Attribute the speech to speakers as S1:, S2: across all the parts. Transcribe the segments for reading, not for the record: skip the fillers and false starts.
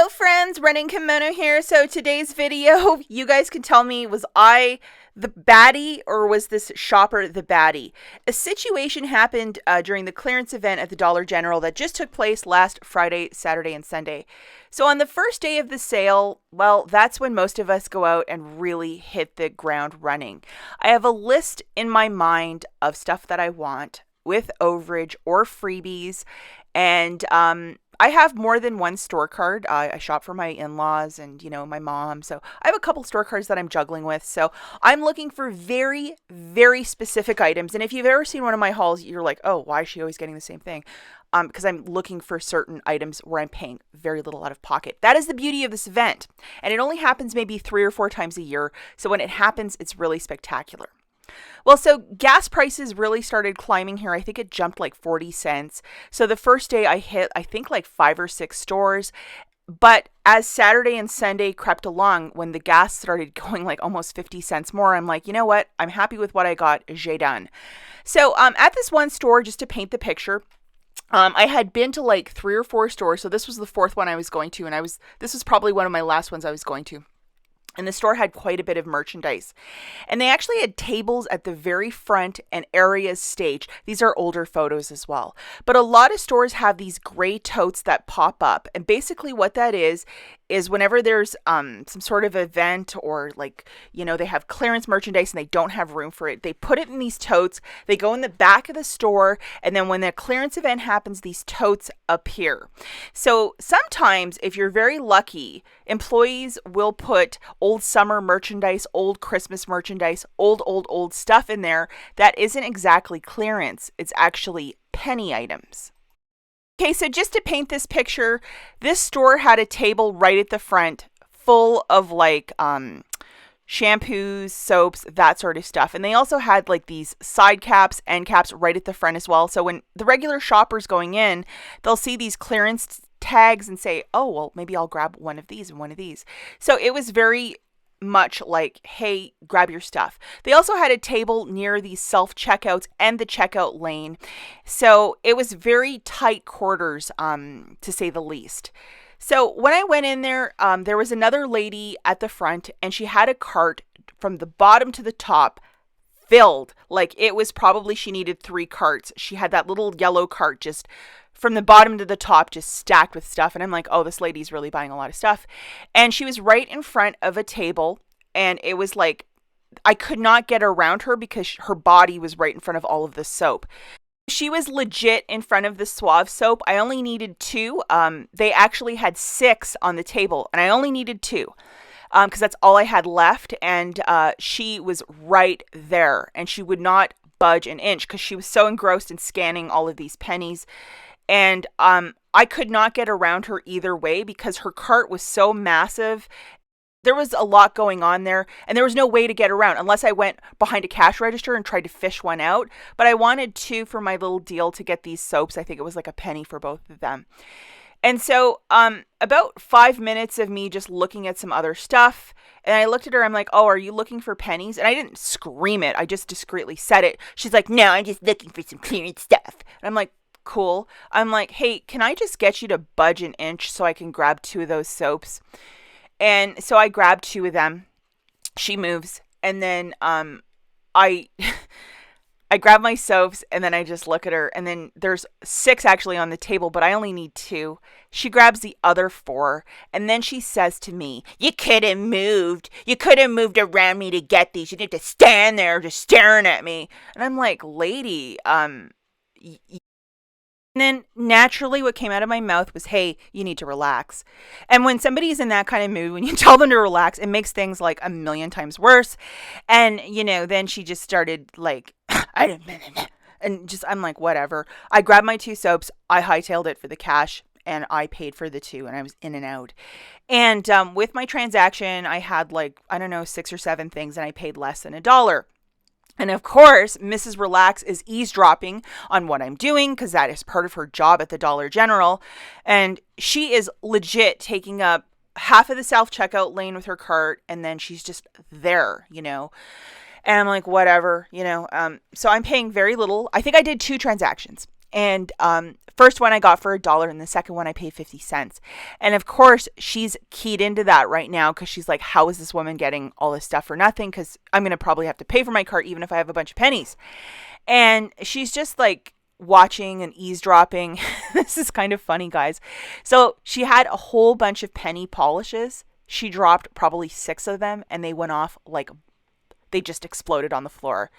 S1: Hello friends, Running Kimono here. So today's video, you guys can tell me, was I the baddie or was this shopper the baddie? A situation happened during the clearance event at the Dollar General that just took place last Friday, Saturday, and Sunday. So on the first day of the sale, well, that's when most of us go out and really hit the ground running. I have a list in my mind of stuff that I want with overage or freebies, and I have more than one store card. I shop for my in-laws and, my mom. So I have a couple store cards that I'm juggling with. So I'm looking for very, very specific items. And if you've ever seen one of my hauls, you're like, oh, why is she always getting the same thing? Because I'm looking for certain items where I'm paying very little out of pocket. That is the beauty of this event. And it only happens maybe 3 or 4 times a year. So when it happens, it's really spectacular. Well, so gas prices really started climbing here. I think it jumped like 40 cents. So the first day I hit, I think like 5 or 6 stores. But as Saturday and Sunday crept along, when the gas started going like almost 50 cents more, I'm like, you know what? I'm happy with what I got. J'ai done. So at this one store, just to paint the picture, I had been to like 3 or 4 stores. So this was the 4th one I was going to. And this was probably one of my last ones I was going to. And the store had quite a bit of merchandise. And they actually had tables at the very front and areas staged. These are older photos as well. But a lot of stores have these gray totes that pop up. And basically what that is whenever there's some sort of event or they have clearance merchandise and they don't have room for it, they put it in these totes. They go in the back of the store. And then when the clearance event happens, these totes appear. So sometimes, if you're very lucky, employees will put old summer merchandise, old Christmas merchandise, old stuff in there that isn't exactly clearance. It's actually penny items. Okay, so just to paint this picture, this store had a table right at the front full of shampoos, soaps, that sort of stuff. And they also had these side caps, end caps right at the front as well. So when the regular shoppers going in, they'll see these clearance tags and say, oh, well, maybe I'll grab one of these and one of these. So it was very much like, hey, grab your stuff. They also had a table near the self-checkouts and the checkout lane. So it was very tight quarters, to say the least. So when I went in there, there was another lady at the front and she had a cart from the bottom to the top filled. It was probably, she needed 3 carts. She had that little yellow cart just from the bottom to the top, just stacked with stuff. And I'm like, oh, this lady's really buying a lot of stuff. And she was right in front of a table. And it was I could not get around her because her body was right in front of all of the soap. She was legit in front of the Suave soap. I only needed 2. They actually had 6 on the table, and I only needed 2. Because that's all I had left. And she was right there. And she would not budge an inch because she was so engrossed in scanning all of these pennies. And I could not get around her either way because her cart was so massive. There was a lot going on there, and there was no way to get around unless I went behind a cash register and tried to fish one out. But I wanted 2 for my little deal to get these soaps. I think it was like a penny for both of them. And so about 5 minutes of me just looking at some other stuff, and I looked at her, I'm like, oh, are you looking for pennies? And I didn't scream it. I just discreetly said it. She's like, no, I'm just looking for some clearance stuff. And I'm like, cool. I'm like, hey, can I just get you to budge an inch so I can grab 2 of those soaps? And so I grabbed 2 of them. She moves. And then I I grab my soaps and then I just look at her. And then there's 6 actually on the table, but I only need 2. She grabs the other 4. And then she says to me, you could have moved. You could have moved around me to get these. You didn't have to stand there just staring at me. And I'm like, lady, and then naturally what came out of my mouth was, hey, you need to relax. And when somebody's in that kind of mood, when you tell them to relax, it makes things like a million times worse. And, then she just started and just, I'm like, whatever. I grabbed my 2 soaps. I hightailed it for the cash and I paid for the 2 and I was in and out. And with my transaction, I had 6 or 7 things and I paid less than $1. And of course, Mrs. Relax is eavesdropping on what I'm doing because that is part of her job at the Dollar General. And she is legit taking up half of the self-checkout lane with her cart. And then she's just there, And I'm like, whatever, So I'm paying very little. I think I did 2 transactions. And first one I got for $1, and the second one I paid 50 cents. And of course, she's keyed into that right now because she's like, how is this woman getting all this stuff for nothing? Because I'm going to probably have to pay for my cart even if I have a bunch of pennies. And she's just like watching and eavesdropping. This is kind of funny, guys. So she had a whole bunch of penny polishes. She dropped probably 6 of them, and they went off like they just exploded on the floor.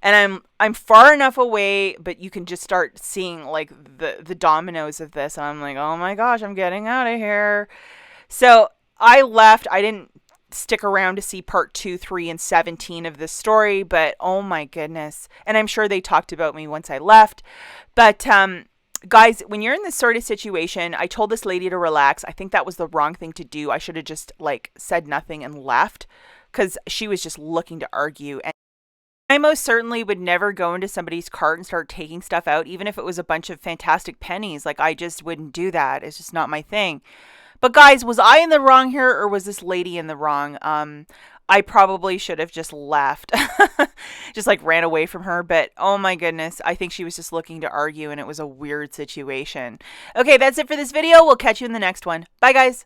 S1: And I'm far enough away, but you can just start seeing like the dominoes of this. And I'm like, oh my gosh, I'm getting out of here. So I left. I didn't stick around to see part 2, 3, and 17 of this story, but oh my goodness. And I'm sure they talked about me once I left. But guys, when you're in this sort of situation, I told this lady to relax. I think that was the wrong thing to do. I should have just like said nothing and left, because she was just looking to argue. And I most certainly would never go into somebody's cart and start taking stuff out, even if it was a bunch of fantastic pennies. Like, I just wouldn't do that. It's just not my thing. But guys, was I in the wrong here, or was this lady in the wrong? I probably should have just left. Just like ran away from her. But oh my goodness, I think she was just looking to argue, and it was a weird situation. Okay, that's it for this video. We'll catch you in the next one. Bye, guys.